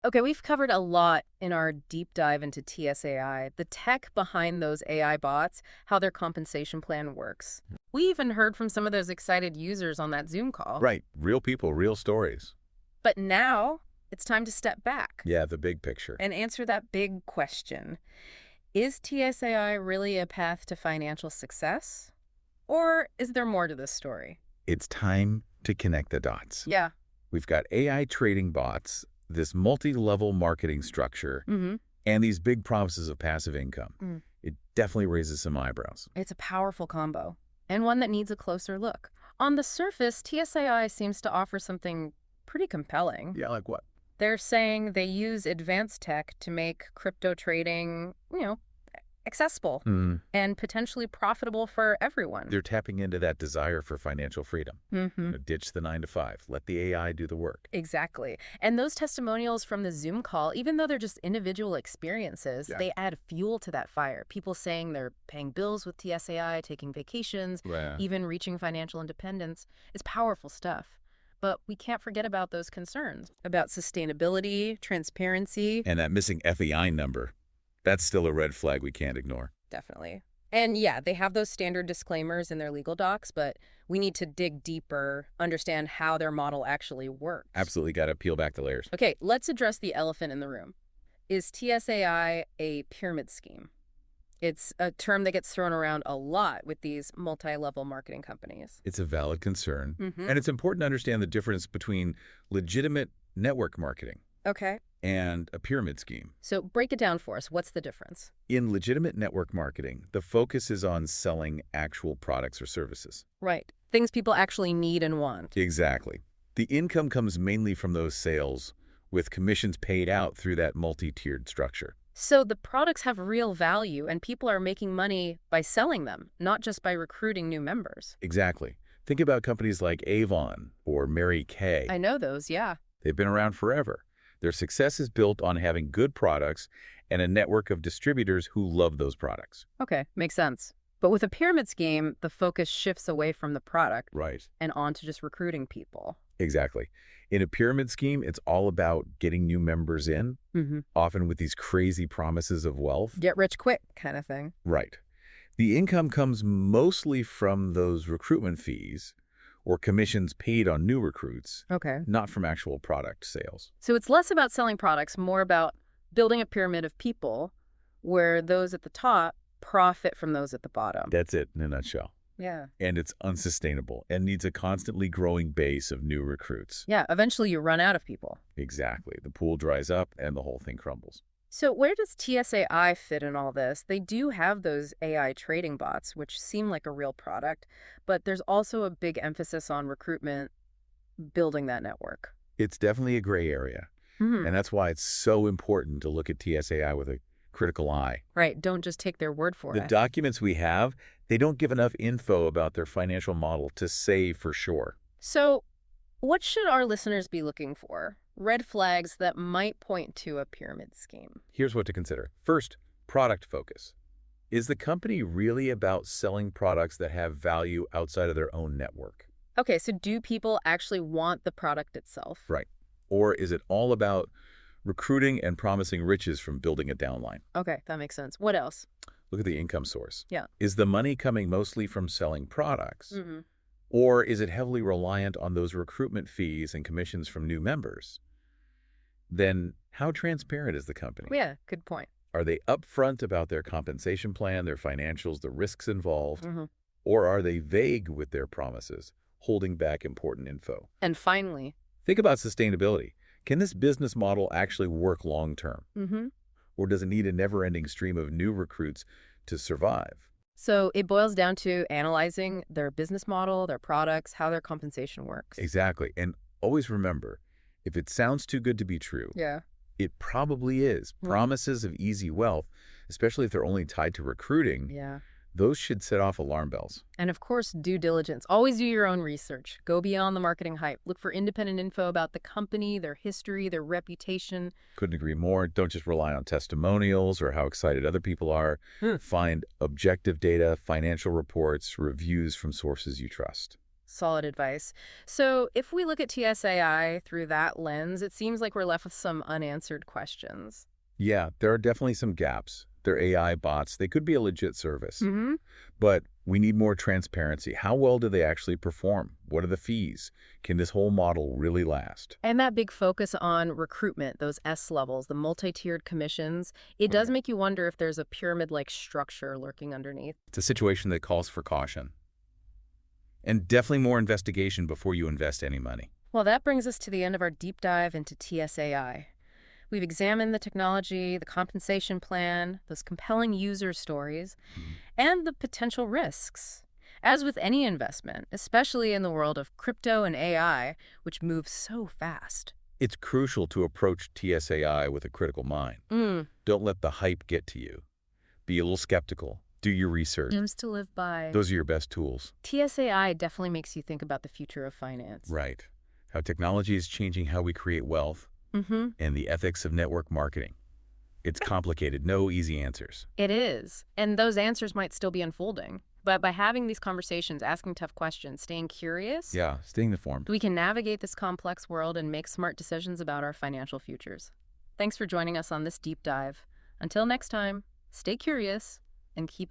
Okay, we've covered a lot in our deep dive into TSAI, the tech behind those AI bots, how their compensation plan works. We even heard from some of those excited users on that Zoom call. Right. Real people, real stories. But now it's time to step back Yeah, the big picture. and answer that big question. Is TSAI really a path to financial success? Or is there more to this story? It's time to connect the dots. Yeah. We've got AI trading bots, this multi-level marketing structure, Mm-hmm. and these big promises of passive income. Mm. It definitely raises some eyebrows. It's a powerful combo, and one that needs a closer look. On the surface, TSAI seems to offer something pretty compelling. Yeah, like what? They're saying they use advanced tech to make crypto trading, accessible and potentially profitable for everyone. They're tapping into that desire for financial freedom. Mm-hmm. Ditch the 9 to 5. Let the AI do the work. Exactly. And those testimonials from the Zoom call, even though they're just individual experiences, Yeah. they add fuel to that fire. People saying they're paying bills with TSAI, taking vacations, Yeah. even reaching financial independence. It's powerful stuff. But we can't forget about those concerns about sustainability, transparency. And that missing FEI number, that's still a red flag we can't ignore. Definitely. And yeah, they have those standard disclaimers in their legal docs, but we need to dig deeper, understand how their model actually works. Absolutely got to peel back the layers. Okay, let's address the elephant in the room. Is TSAI a pyramid scheme? It's a term that gets thrown around a lot with these multi-level marketing companies. It's a valid concern. Mm-hmm. And it's important to understand the difference between legitimate network marketing Okay. and a pyramid scheme. So break it down for us. What's the difference? In legitimate network marketing, the focus is on selling actual products or services. Right. Things people actually need and want. Exactly. The income comes mainly from those sales, with commissions paid out through that multi-tiered structure. So the products have real value and people are making money by selling them, not just by recruiting new members. Exactly. Think about companies like Avon or Mary Kay. I know those, yeah. They've been around forever. Their success is built on having good products and a network of distributors who love those products. Okay, makes sense. But with a pyramid scheme, the focus shifts away from the product Right. and onto just recruiting people. Exactly. In a pyramid scheme, it's all about getting new members in, Mm-hmm. often with these crazy promises of wealth. Get rich quick kind of thing. Right. The income comes mostly from those recruitment fees or commissions paid on new recruits, Okay. not from actual product sales. So it's less about selling products, more about building a pyramid of people where those at the top profit from those at the bottom. That's it in a nutshell. Yeah. And it's unsustainable and needs a constantly growing base of new recruits. Yeah, eventually you run out of people. Exactly. The pool dries up and the whole thing crumbles. So where does TSAI fit in all this? They do have those AI trading bots, which seem like a real product, but there's also a big emphasis on recruitment, building that network. It's definitely a gray area. Hmm. And that's why it's so important to look at TSAI with a critical eye. Right, don't just take their word for The it. documents we have, they don't give enough info about their financial model to say for sure. So what should our listeners be looking for? Red flags that might point to a pyramid scheme. Here's what to consider. First, product focus. Is the company really about selling products that have value outside of their own network? Okay, so do people actually want the product itself? Right. Or is it all about recruiting and promising riches from building a downline? Okay, that makes sense. What else? Look at the income source. Yeah. Is the money coming mostly from selling products? Mm-hmm. Or is it heavily reliant on those recruitment fees and commissions from new members? Then how transparent is the company? Yeah, good point. Are they upfront about their compensation plan, their financials, the risks involved? Mm-hmm. Or are they vague with their promises, holding back important info? And finally, Think about sustainability. Can this business model actually work long term? mm-hmm. Or does it need a never-ending stream of new recruits to survive? So it boils down to analyzing their business model, their products, how their compensation works. Exactly. And always remember, if it sounds too good to be true, Yeah. it probably is. Mm. Promises of easy wealth, especially if they're only tied to recruiting, Yeah. those should set off alarm bells. And of course, due diligence. Always do your own research. Go beyond the marketing hype. Look for independent info about the company, their history, their reputation. Couldn't agree more. Don't just rely on testimonials or how excited other people are. Hmm. Find objective data, financial reports, reviews from sources you trust. Solid advice. So, if we look at TSAI through that lens, it seems like we're left with some unanswered questions. Yeah, there are definitely some gaps. They're AI bots. They could be a legit service. Hmm. But we need more transparency. How well do they actually perform? What are the fees? Can this whole model really last? And that big focus on recruitment, those S levels, the multi-tiered commissions, it Oh, does yeah. make you wonder if there's a pyramid-like structure lurking underneath. It's a situation that calls for caution. And definitely more investigation before you invest any money. Well, that brings us to the end of our deep dive into TSAI. We've examined the technology, the compensation plan, those compelling user stories, Mhm. and the potential risks. As with any investment, especially in the world of crypto and AI, which moves so fast. It's crucial to approach TSAI with a critical mind. Mm. Don't let the hype get to you. Be a little skeptical. Do your research. Gems to live by. Those are your best tools. TSAI definitely makes you think about the future of finance. Right. How technology is changing how we create wealth Mm-hmm. and the ethics of network marketing. It's complicated, no easy answers. It is. And those answers might still be unfolding. But by having these conversations, asking tough questions, staying curious, Yeah, staying informed. we can navigate this complex world and make smart decisions about our financial futures. Thanks for joining us on this deep dive. Until next time, stay curious and keep